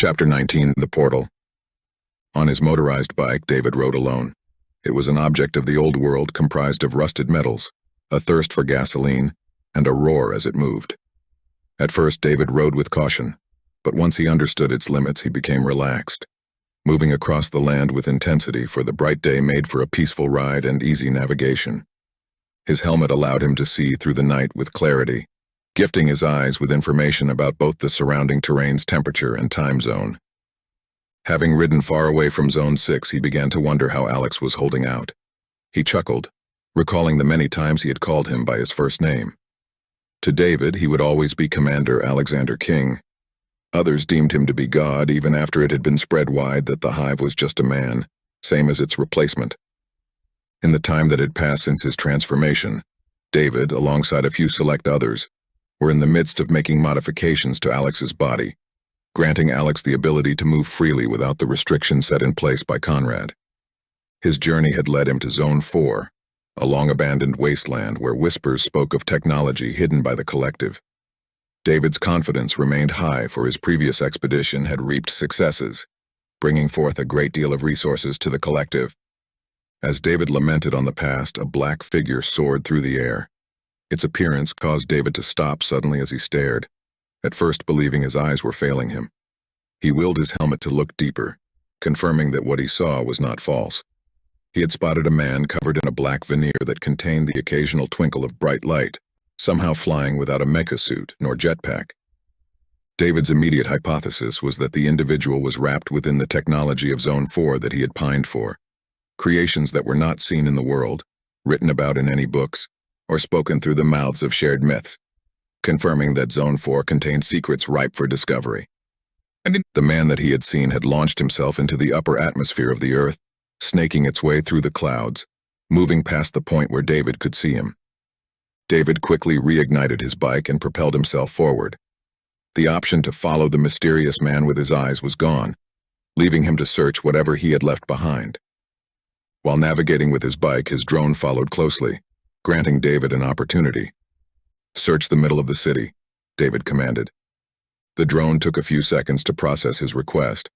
Chapter 19, The Portal. On his motorized bike, David rode alone. It was an object of the old world comprised of rusted metals, a thirst for gasoline, and a roar as it moved. At first, David rode with caution, but once he understood its limits, he became relaxed, moving across the land with intensity, for the bright day made for a peaceful ride and easy navigation. His helmet allowed him to see through the night with clarity, gifting his eyes with information about both the surrounding terrain's temperature and time zone. Having ridden far away from Zone 6, he began to wonder how Alex was holding out. He chuckled, recalling the many times he had called him by his first name. To David, he would always be Commander Alexander King. Others deemed him to be God, even after it had been spread wide that the Hive was just a man, same as its replacement. In the time that had passed since his transformation, David, alongside a few select others, were in the midst of making modifications to Alex's body, granting Alex the ability to move freely without the restrictions set in place by Conrad. His journey had led him to Zone 4, a long-abandoned wasteland where whispers spoke of technology hidden by the collective. David's confidence remained high, for his previous expedition had reaped successes, bringing forth a great deal of resources to the collective. As David lamented on the past, a black figure soared through the air. Its appearance caused David to stop suddenly as he stared, at first believing his eyes were failing him. He wheeled his helmet to look deeper, confirming that what he saw was not false. He had spotted a man covered in a black veneer that contained the occasional twinkle of bright light, somehow flying without a mecha suit nor jetpack. David's immediate hypothesis was that the individual was wrapped within the technology of Zone 4 that he had pined for, creations that were not seen in the world, written about in any books, or spoken through the mouths of shared myths, confirming that Zone 4 contained secrets ripe for discovery. And the man that he had seen had launched himself into the upper atmosphere of the Earth, snaking its way through the clouds, moving past the point where David could see him. David quickly reignited his bike and propelled himself forward. The option to follow the mysterious man with his eyes was gone, leaving him to search whatever he had left behind. While navigating with his bike, his drone followed closely, granting David an opportunity. "Search the middle of the city," David commanded. The drone took a few seconds to process his request,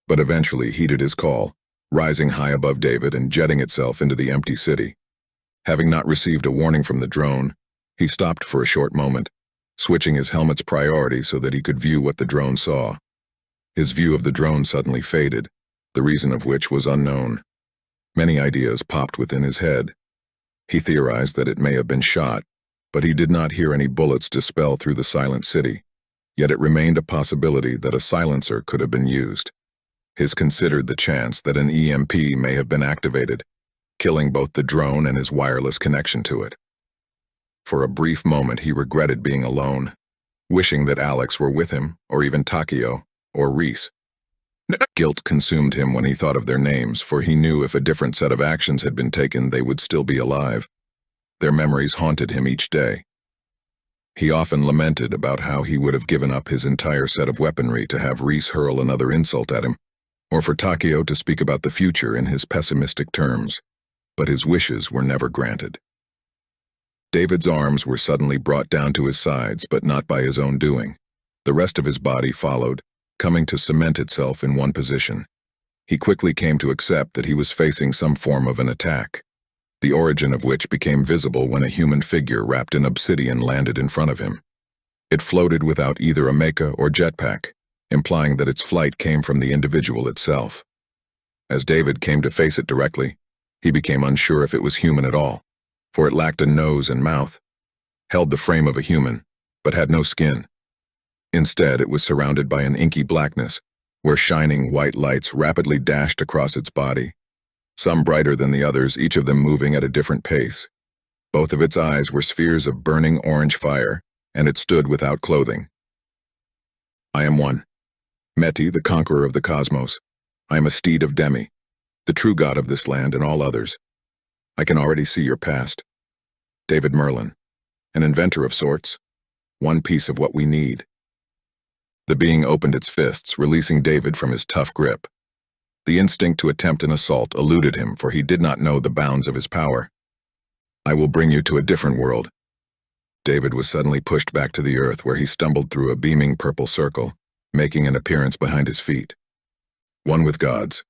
but eventually heeded his call, rising high above David and jetting itself into the empty city. Having not received a warning from the drone, he stopped for a short moment, switching his helmet's priority so that he could view what the drone saw. His view of the drone suddenly faded, the reason of which was unknown. Many ideas popped within his head. He theorized that it may have been shot, but he did not hear any bullets dispel through the silent city, yet it remained a possibility that a silencer could have been used. He considered the chance that an EMP may have been activated, killing both the drone and his wireless connection to it. For a brief moment he regretted being alone, wishing that Alex were with him, or even Takio, or Reese. Guilt consumed him when he thought of their names, for he knew if a different set of actions had been taken, they would still be alive. Their memories haunted him each day. He often lamented about how he would have given up his entire set of weaponry to have Reese hurl another insult at him, or for Takio to speak about the future in his pessimistic terms, but his wishes were never granted. David's arms were suddenly brought down to his sides, but not by his own doing. The rest of his body followed, coming to cement itself in one position. He quickly came to accept that he was facing some form of an attack, the origin of which became visible when a human figure wrapped in obsidian landed in front of him. It floated without either a mecha or jetpack, implying that its flight came from the individual itself. As David came to face it directly, he became unsure if it was human at all, for it lacked a nose and mouth, held the frame of a human, but had no skin. Instead, it was surrounded by an inky blackness, where shining white lights rapidly dashed across its body, some brighter than the others, each of them moving at a different pace. Both of its eyes were spheres of burning orange fire, and it stood without clothing. "I am one. Meti, the conqueror of the cosmos. I am a steed of Demi, the true god of this land and all others. I can already see your past. David Merlin, an inventor of sorts, one piece of what we need." The being opened its fists, releasing David from his tough grip. The instinct to attempt an assault eluded him, for he did not know the bounds of his power. "I will bring you to a different world." David was suddenly pushed back to the earth, where he stumbled through a beaming purple circle, making an appearance behind his feet. One with gods,